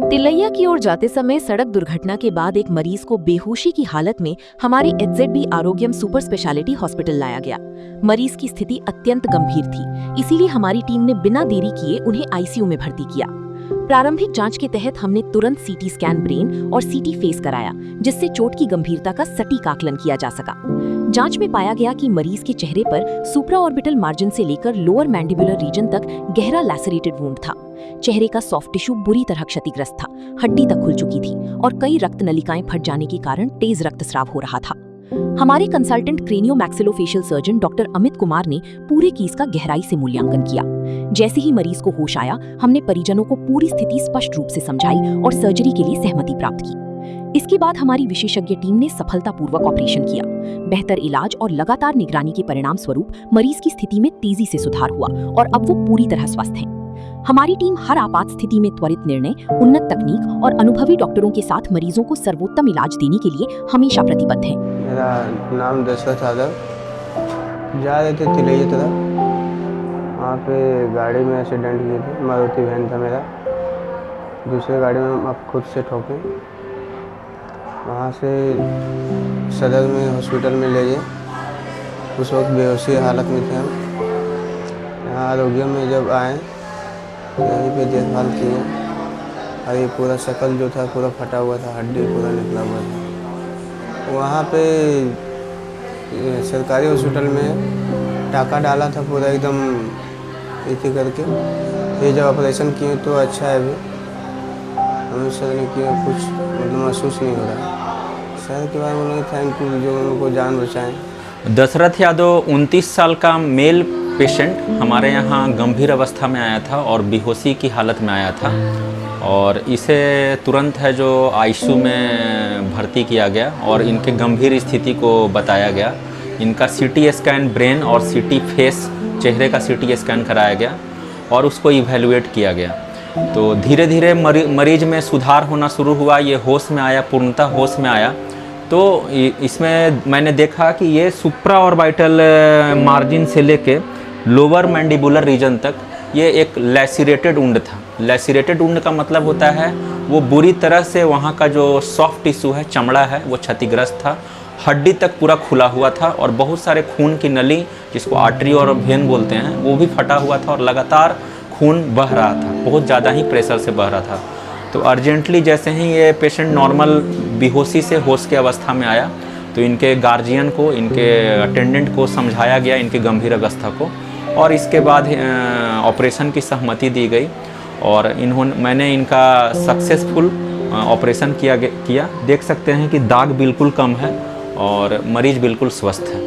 तिलैया की ओर जाते समय सड़क दुर्घटना के बाद एक मरीज को बेहोशी की हालत में हमारे एचजेडबी आरोग्यम सुपर स्पेशलिटी हॉस्पिटल लाया गया। मरीज की स्थिति अत्यंत गंभीर थी, इसीलिए हमारी टीम ने बिना देरी किए उन्हें आईसीयू में भर्ती किया। प्रारंभिक जांच के तहत हमने तुरंत सीटी स्कैन ब्रेन और सीटी फेस कराया, जिससे चोट की गंभीरता का सटीक आकलन किया जा सका। जांच में पाया गया कि मरीज के चेहरे पर सुप्राऑर्बिटल मार्जिन से लेकर लोअर मैंडिबुलर रीजन तक गहरा लैसरेटेड वुंड था। चेहरे का सॉफ्ट टिश्यू बुरी तरह क्षतिग्रस्त था, हड्डी तक खुल चुकी थी और कई रक्त नलिकाएं फट जाने के कारण तेज रक्तस्राव हो रहा था। हमारे consultant cranio maxillofacial surgeon doctor Amit Kumar ने पूरे केस का गहराई से मूल्यांकन किया। जैसे ही मरीज को होश आया, हमने परिजनों को पूरी स्थिति स्पष्ट रूप से समझाई और सर्जरी के लिए सहमति प्राप्त की। इसके बाद हमारी विशेषज्ञ टीम ने सफलतापूर्वक ऑपरेशन किया। बेहतर इलाज और लगातार निगरानी के परिणाम स्वरूप मरीज की स्थिति में तेजी से सुधार हुआ और अब वो पूरी तरह स्वस्थ हैं। हमारी टीम हर आपात स्थिति में त्वरित निर्णय, उन्नत तकनीक और अनुभवी डॉक्टरों के साथ मरीजों को सर्वोत्तम इलाज देने के लिए हमेशा प्रतिबद्ध है। मेरा नाम दशरथ यादव। जा रहे थे तिलैया तरफ, वहाँ पे गाड़ी में एक्सीडेंट किए थे। मारुति वैन था मेरा, दूसरे गाड़ी में अब खुद से ठोके। वहाँ से सदर में हॉस्पिटल में ले गए। उस वक्त बेहोशी हालत में थे हम। यहाँ आरोग्य में जब आए, यहीं पे देखभाल किए और ये पूरा शक्ल जो था पूरा फटा हुआ था, हड्डी पूरा निकला हुआ था। वहाँ पे सरकारी हॉस्पिटल में टाका डाला था पूरा एकदम इसी करके। ये जब ऑपरेशन किए तो अच्छा है, अभी हमें सर ने किया, कुछ मतलब महसूस नहीं हो रहा। सर के बारे में उन्होंने थैंक यू जो उनको जान बचाएं। दशरथ यादव 29 साल का मेल पेशेंट हमारे यहाँ गंभीर अवस्था में आया था और बेहोशी की हालत में आया था और इसे तुरंत है जो आईसीयू में भर्ती किया गया और इनके गंभीर स्थिति को बताया गया। इनका सीटी स्कैन ब्रेन और सीटी फेस चेहरे का सीटी स्कैन कराया गया और उसको इवैल्यूएट किया गया। तो धीरे धीरे मरीज में सुधार होना शुरू हुआ, ये होश में आया, पूर्णतः होश में आया। तो इसमें मैंने देखा कि ये सुप्राऑर्बिटल मार्जिन से लेके लोअर मैंडिबुलर रीजन तक ये एक लैसिरेटेड वुंड था। लैसिरेटेड वुंड का मतलब होता है वो बुरी तरह से वहाँ का जो सॉफ्ट टिश्यू है, चमड़ा है, वो क्षतिग्रस्त था। हड्डी तक पूरा खुला हुआ था और बहुत सारे खून की नली, जिसको आर्टरी और वेन बोलते हैं, वो भी फटा हुआ था और लगातार खून बह रहा था, बहुत ज़्यादा ही प्रेशर से बह रहा था। तो अर्जेंटली जैसे ही ये पेशेंट नॉर्मल बेहोशी से होश के अवस्था में आया तो इनके गार्जियन को, इनके अटेंडेंट को समझाया गया इनकी गंभीर अवस्था को और इसके बाद ऑपरेशन की सहमति दी गई और मैंने इनका सक्सेसफुल ऑपरेशन किया। देख सकते हैं कि दाग बिल्कुल कम है और मरीज बिल्कुल स्वस्थ है।